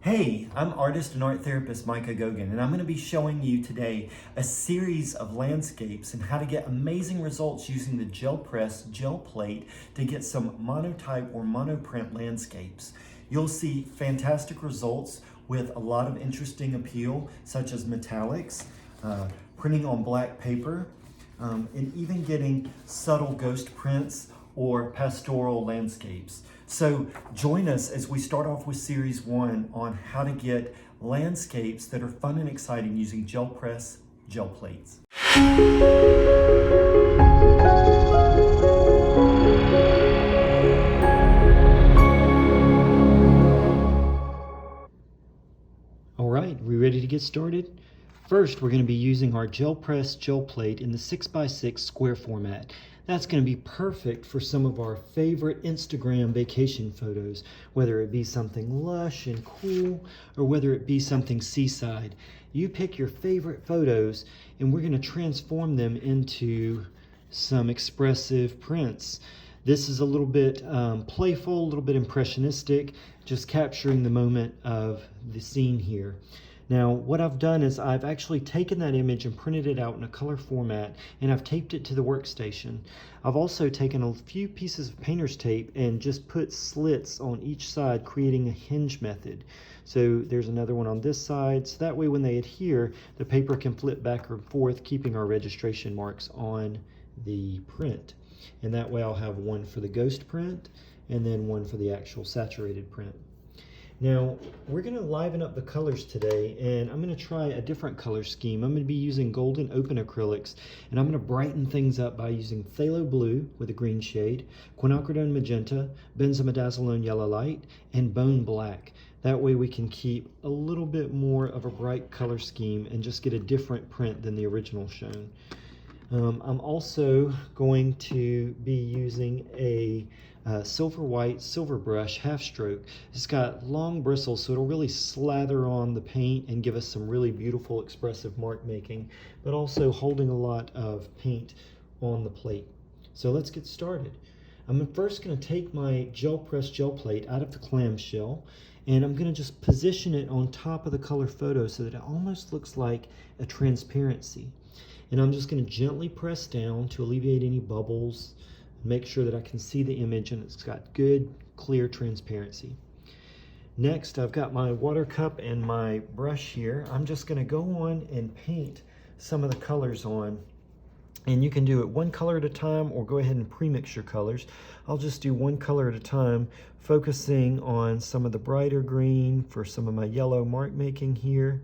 Hey, I'm artist and art therapist Micah Gogun, and I'm going to be showing you today a series of landscapes and how to get amazing results using the gel press gel plate to get some monotype or monoprint landscapes. You'll see fantastic results with a lot of interesting appeal, such as metallics, printing on black paper, and even getting subtle ghost prints or pastoral landscapes. So join us as we start off with series 1 on how to get landscapes that are fun and exciting using gel press gel plates. All right, we ready to get started? First, we're going to be using our gel press gel plate in the 6x6 square format. That's going to be perfect for some of our favorite Instagram vacation photos, whether it be something lush and cool or whether it be something seaside. You pick your favorite photos and we're going to transform them into some expressive prints. This is a little bit playful, a little bit impressionistic, just capturing the moment of the scene here. Now, what I've done is I've actually taken that image and printed it out in a color format, and I've taped it to the workstation. I've also taken a few pieces of painter's tape and just put slits on each side, creating a hinge method. So there's another one on this side, so that way when they adhere, the paper can flip back and forth, keeping our registration marks on the print. And that way I'll have one for the ghost print and then one for the actual saturated print. Now, we're going to liven up the colors today, and I'm going to try a different color scheme. I'm going to be using golden open acrylics, and I'm going to brighten things up by using Phthalo blue with a green shade, Quinacridone magenta, Benzimidazolone yellow light, and bone black. That way we can keep a little bit more of a bright color scheme and just get a different print than the original shown. I'm also going to be using a silver white SilverBrush half stroke. It's got long bristles, so it'll really slather on the paint and give us some really beautiful expressive mark making, but also holding a lot of paint on the plate. So let's get started. I'm first going to take my gel press gel plate out of the clamshell, and I'm going to just position it on top of the color photo so that it almost looks like a transparency. And I'm just going to gently press down to alleviate any bubbles, make sure that I can see the image and it's got good, clear transparency. Next, I've got my water cup and my brush here. I'm just going to go on and paint some of the colors on. And you can do it one color at a time or go ahead and pre-mix your colors. I'll just do one color at a time, focusing on some of the brighter green for some of my yellow mark making here.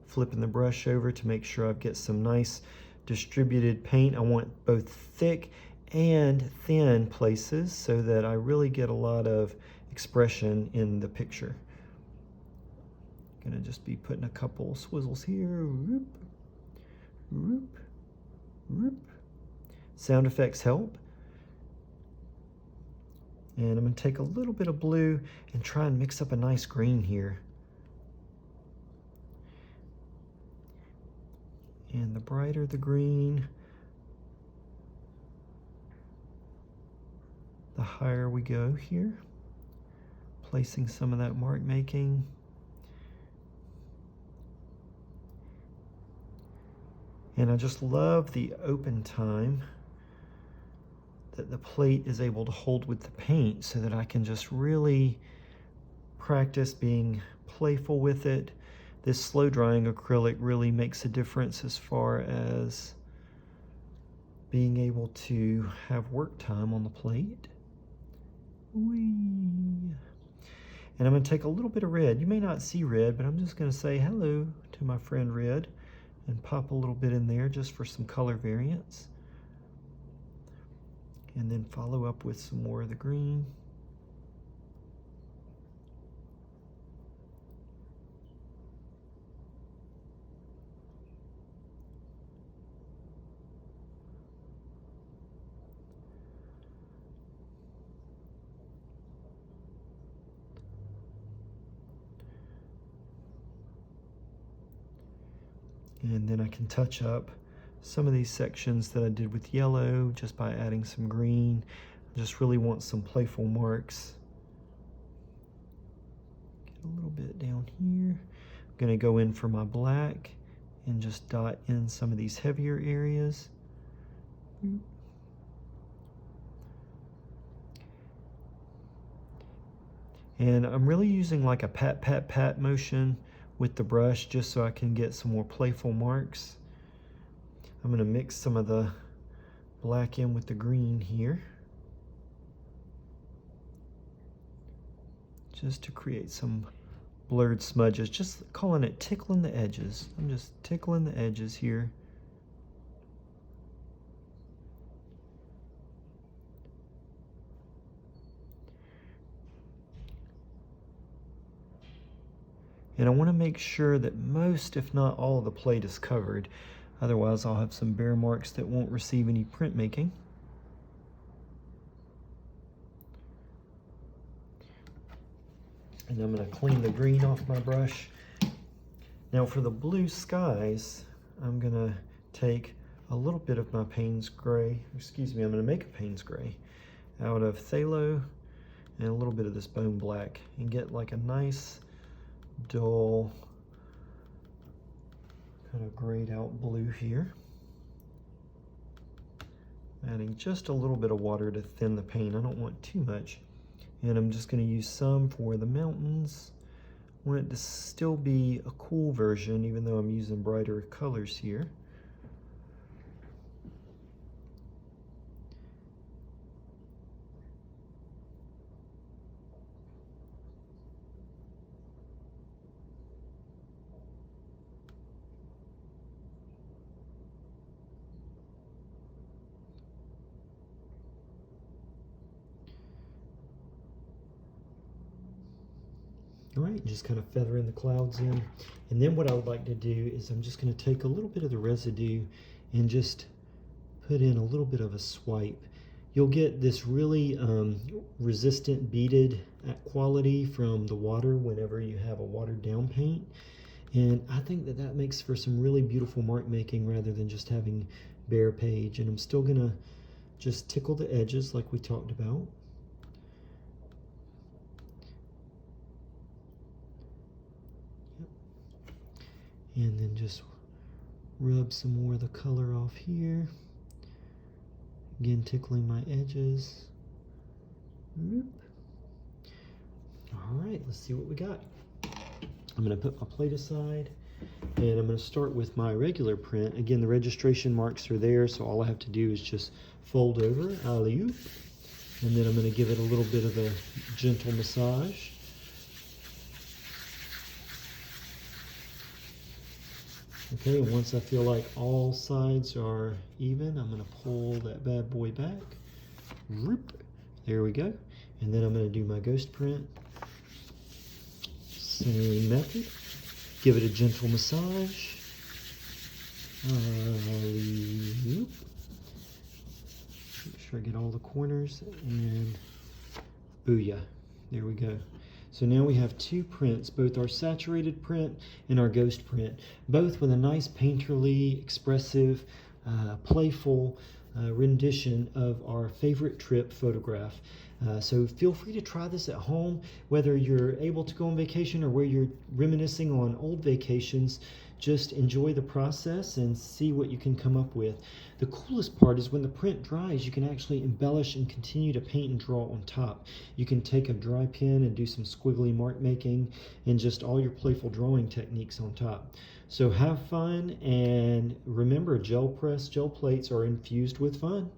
Flipping the brush over to make sure I get some nice distributed paint. I want both thick and thin places so that I really get a lot of expression in the picture. Gonna just be putting a couple swizzles here. Whoop, whoop, whoop. Sound effects help. And I'm gonna take a little bit of blue and try and mix up a nice green here. And the brighter the green, the higher we go here. Placing some of that mark making. And I just love the open time that the plate is able to hold with the paint so that I can just really practice being playful with it. This slow drying acrylic really makes a difference as far as being able to have work time on the plate. Whee! And I'm going to take a little bit of red. You may not see red, but I'm just going to say hello to my friend Red and pop a little bit in there just for some color variance. And then follow up with some more of the green. And then I can touch up some of these sections that I did with yellow just by adding some green. I just really want some playful marks. Get a little bit down here. I'm going to go in for my black and just dot in some of these heavier areas. And I'm really using like a pat, pat, pat motion with the brush just so I can get some more playful marks. I'm going to mix some of the black in with the green here, just to create some blurred smudges, just calling it tickling the edges. I'm just tickling the edges here. And I want to make sure that most, if not all, of the plate is covered. Otherwise, I'll have some bare marks that won't receive any printmaking. And I'm going to clean the green off my brush. Now for the blue skies, I'm going to take a little bit of my Payne's gray, excuse me, I'm going to make a Payne's gray out of phthalo and a little bit of this bone black and get like a nice dull kind of grayed out blue here. Adding just a little bit of water to thin the paint. I don't want too much. And I'm just going to use some for the mountains. I want it to still be a cool version even though I'm using brighter colors here. All right, just kind of feathering the clouds in. And then what I would like to do is I'm just going to take a little bit of the residue and just put in a little bit of a swipe. You'll get this really resistant beaded quality from the water whenever you have a watered down paint. And I think that that makes for some really beautiful mark making rather than just having bare page. And I'm still going to just tickle the edges like we talked about. And then just rub some more of the color off here. Again, tickling my edges. All right, let's see what we got. I'm going to put my plate aside, and I'm going to start with my regular print. Again, the registration marks are there, so all I have to do is just fold over, alley-oop, and then I'm going to give it a little bit of a gentle massage. Okay, and once I feel like all sides are even, I'm going to pull that bad boy back. There we go. And then I'm going to do my ghost print. Same method. Give it a gentle massage. Make sure I get all the corners. And booyah. There we go. So now we have two prints, both our saturated print and our ghost print, both with a nice painterly, expressive, playful rendition of our favorite trip photograph. So feel free to try this at home, whether you're able to go on vacation or where you're reminiscing on old vacations. Just enjoy the process and see what you can come up with. The coolest part is when the print dries, you can actually embellish and continue to paint and draw on top. You can take a dry pen and do some squiggly mark making and just all your playful drawing techniques on top. So have fun, and remember, gel press gel plates are infused with fun.